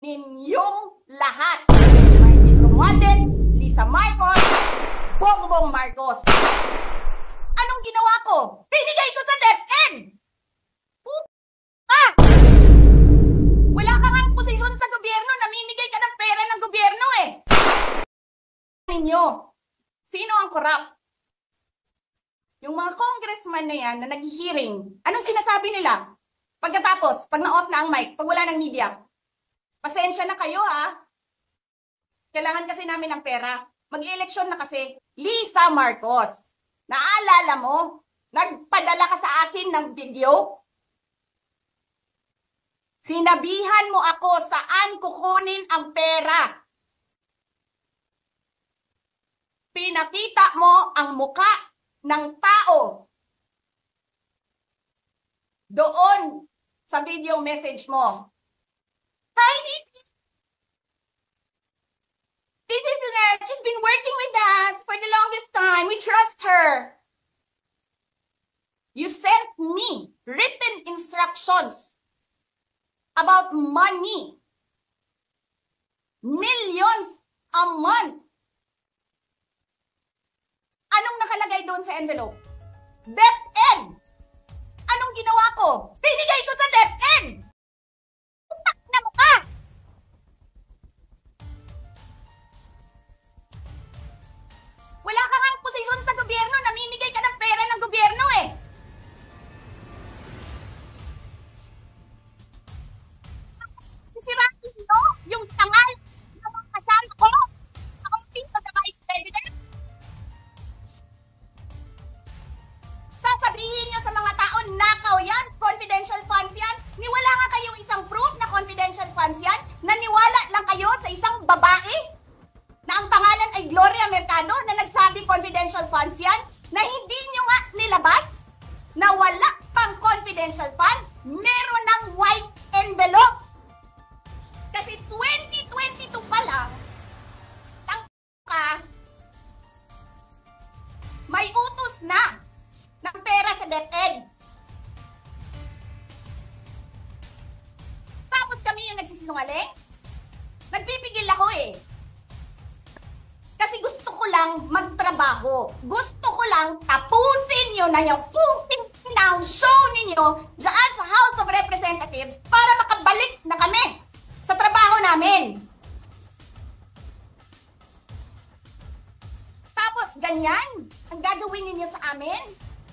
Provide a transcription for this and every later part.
ninyong lahat. Martin Romualdez, Lisa Marcos, Bongbong Marcos. Anong ginawa ko? Binigay ko sa DepEd! Puta! Wala ka nga posisyon sa gobyerno, namimigay ka ng pera ng gobyerno eh. Ninyo, sino ang corrupt? Yung mga congressman na yan na nag-hearing, anong sinasabi nila? Pagkatapos, pag na-off na ang mic, pag wala ng media, pasensya na kayo ha. Kailangan kasi namin ng pera. Mag-eleksyon na kasi. Lisa Marcos, naalala mo? Nagpadala ka sa akin ng video? Sinabihan mo ako saan kukunin ang pera. Pinakita mo ang muka ng tao doon sa video message mo. Hi, this is Jeanette. She's been working with us for the longest time. We trust her. You sent me written instructions about money. Millions a month. Anong nakalagay doon sa envelope? DepEd! Anong ginawa ko? Binigay ko sa DepEd! Utak na mo ka! Wala ka nga posisyon sa gobyerno, namimigay ka ng pera ng gobyerno eh! Sisirahin nyo yung tangal ng mga kasama ko sa Office of the Vice President. Sasabihin nyo sa mga tao, nakaw yan, confidential funds yan. Niwala nga kayong isang proof na confidential funds yan. Naniwala lang kayo sa isang babae na ang pangalan ay Gloria Mercado na nagsabi confidential funds yan, na hindi nyo nga nilabas na wala pang confidential funds, meron ng white envelope. Kasi 2022 pa lang, may utos na ng pera sa DepEd. Tapos kami yung nagsisinungaling? Nagpipigil ako eh. Kasi gusto ko lang magtrabaho. Gusto ko lang tapusin nyo na yung ng show ninyo dyan sa House of Representatives para makabalik na kami sa trabaho namin. Tapos ganyan ang gagawin ninyo sa amin?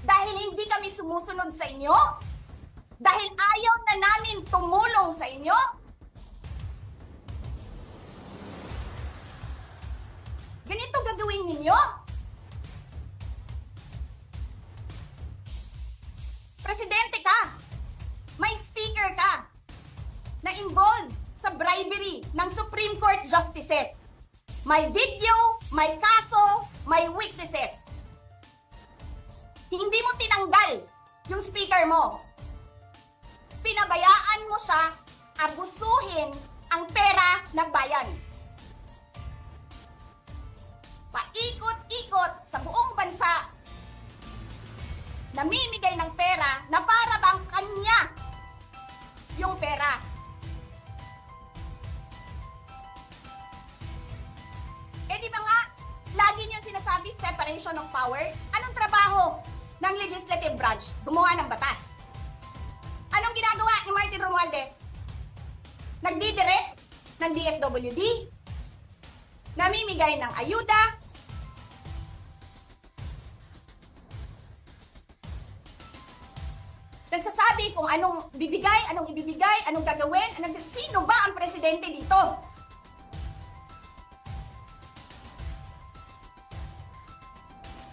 Dahil hindi kami sumusunod sa inyo? Dahil ayaw na namin tumulong sa inyo? Ganito gagawin ninyo? Presidente ka, may speaker ka, na involved sa bribery ng Supreme Court justices. May video, may kaso, may witnesses. Hindi mo tinanggal yung speaker mo. Pinabayaan mo siya abusuhin ang pera ng bayan. Paikot-ikot sa buong bansa, namimigay ng pera na para bang kanya yung pera. Eh di ba nga, lagi niyo sinasabi separation of powers? Anong trabaho ng legislative branch? Gumawa ng batas. Anong ginagawa ni Martin Romualdez? Nagdidirect ng DSWD, namimigay ng ayuda, nagsasabi kung anong bibigay, anong ibibigay, anong gagawin, sino ba ang presidente dito?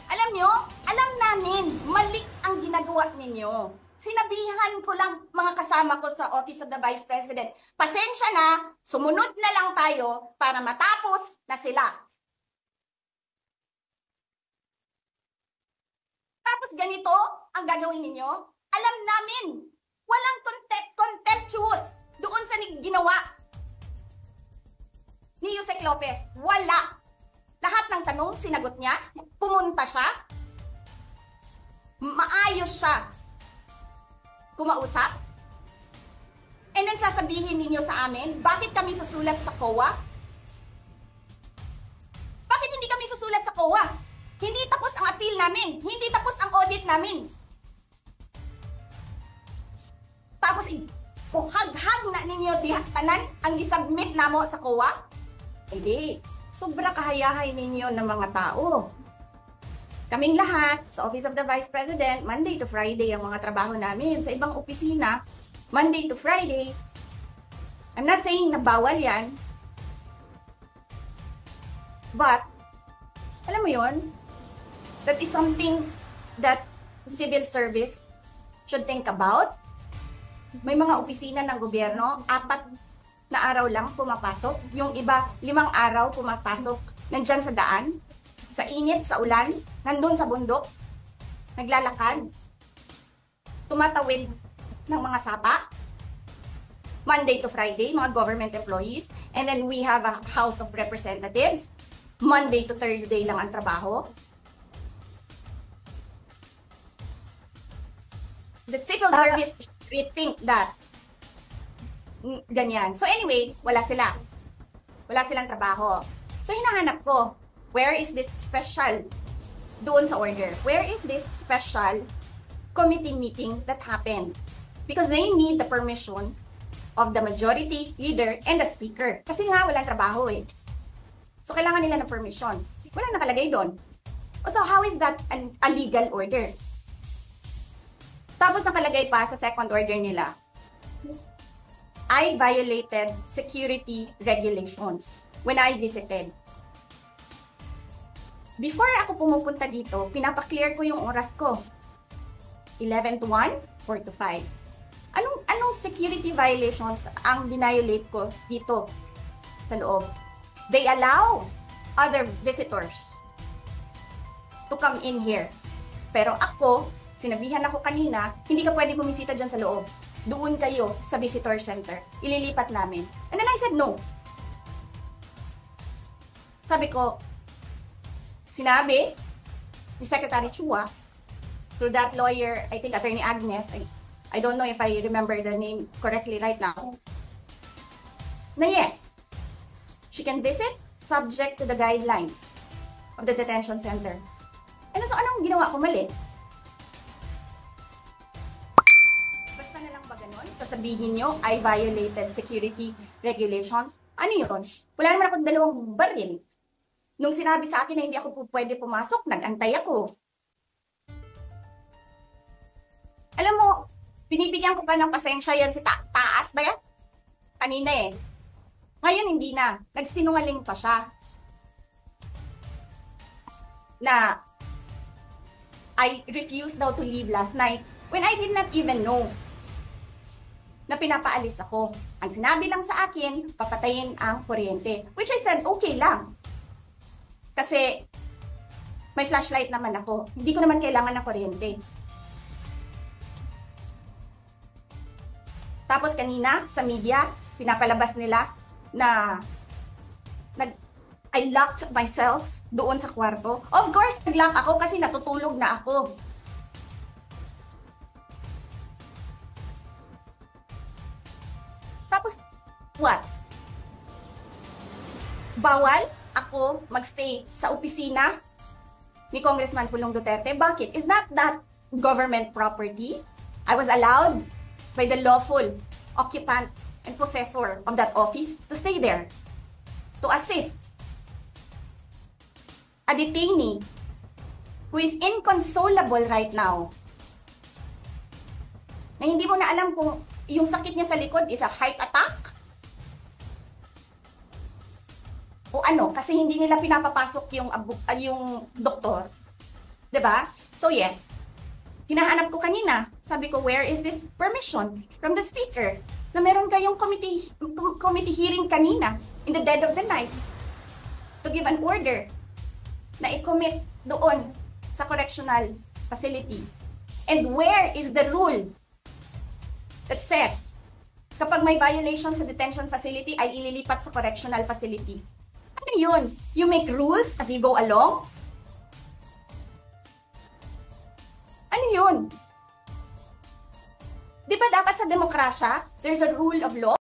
Alam nyo, alam namin, mali ang ginagawa ninyo. Sinabihan ko lang mga kasama ko sa Office of the Vice President, pasensya na, sumunod na lang tayo para matapos na sila. Tapos ganito ang gagawin ninyo? Alam namin, walang contemptuous doon sa ginawa ni Yusek Lopez. Wala. Lahat ng tanong, sinagot niya. Pumunta siya. Maayos siya kumausap. And then sasabihin ninyo sa amin? Bakit kami susulat sa COA? Bakit hindi kami susulat sa COA? Hindi tapos ang appeal namin. Hindi tapos ang audit namin. Tapos, buhag-hag na ninyo dihaktanan ang isubmit namo sa COA? Hindi. Sobra kahayahay ninyo ng mga tao. Kaming lahat, sa Office of the Vice President, Monday to Friday ang mga trabaho namin. Sa ibang opisina, Monday to Friday. I'm not saying na bawal yan. But, alam mo yon, that is something that civil service should think about. May mga opisina ng gobyerno, 4 na araw lang pumapasok. Yung iba, 5 araw pumapasok. Nandyan sa daan, sa init, sa ulan, nandun sa bundok, naglalakad, tumatawid ng mga sapa, Monday to Friday, mga government employees. And then we have a House of Representatives, Monday to Thursday lang ang trabaho. The civil service rethink that. Ganyan. So anyway, wala sila. Wala silang trabaho. So hinahanap ko, where is this special doon sa order? Where is this special committee meeting that happened? Because they need the permission of the majority leader and the speaker. Kasi nga walang trabaho eh. So kailangan nila ng permission. Walang nakalagay doon. So how is that a legal order? Tapos nakalagay pa sa second order nila, I violated security regulations when I visited. Before ako pumupunta dito, pinapaklear ko yung oras ko. 11 to 1, 4 to 5. Anong security violations ang dinayolate ko dito sa loob? They allow other visitors to come in here. Pero ako, sinabihan ako kanina, hindi ka pwede bumisita dyan sa loob. Doon kayo sa visitor center. Ililipat namin. And then I said no. Sabi ko, sinabi ni Secretary Chua, through that lawyer, I think Attorney Agnes, I don't know if I remember the name correctly right now, na yes, she can visit subject to the guidelines of the detention center. And so anong ginawa ko mali? Sasabihin nyo, I violated security regulations. Ano yun? Wala naman akong 2 baril. Nung sinabi sa akin na hindi ako pwede pumasok, nag-antay ako. Alam mo, binibigyan ko pa ng pasensya yan si taas ba yan? Kanina eh. Ngayon hindi na. Nagsinungaling pa siya. Na I refused daw to leave last night when I did not even know na pinapaalis ako. Ang sinabi lang sa akin, papatayin ang kuryente. Which I said, okay lang. Kasi may flashlight naman ako. Hindi ko naman kailangan ng kuryente. Tapos kanina, sa media, pinapalabas nila na I locked myself doon sa kwarto. Of course, nag-lock ako kasi natutulog na ako. What? Bawal ako magstay sa opisina ni Congressman Pulong Duterte? Bakit? Is not that government property? I was allowed by the lawful occupant and possessor of that office to stay there, to assist a detainee who is inconsolable right now. Na hindi mo na alam kung yung sakit niya sa likod is a heart attack o ano, kasi hindi nila pinapapasok yung doktor. 'Di ba? So yes, hinahanap ko kanina. Sabi ko, where is this permission from the speaker? Na meron kayong committee hearing kanina in the dead of the night to give an order na i-commit doon sa correctional facility. And where is the rule that says kapag may violation sa detention facility ay ililipat sa correctional facility? Ano yun? You make rules as you go along? Ano yun? Di ba dapat sa demokrasya, there's a rule of law?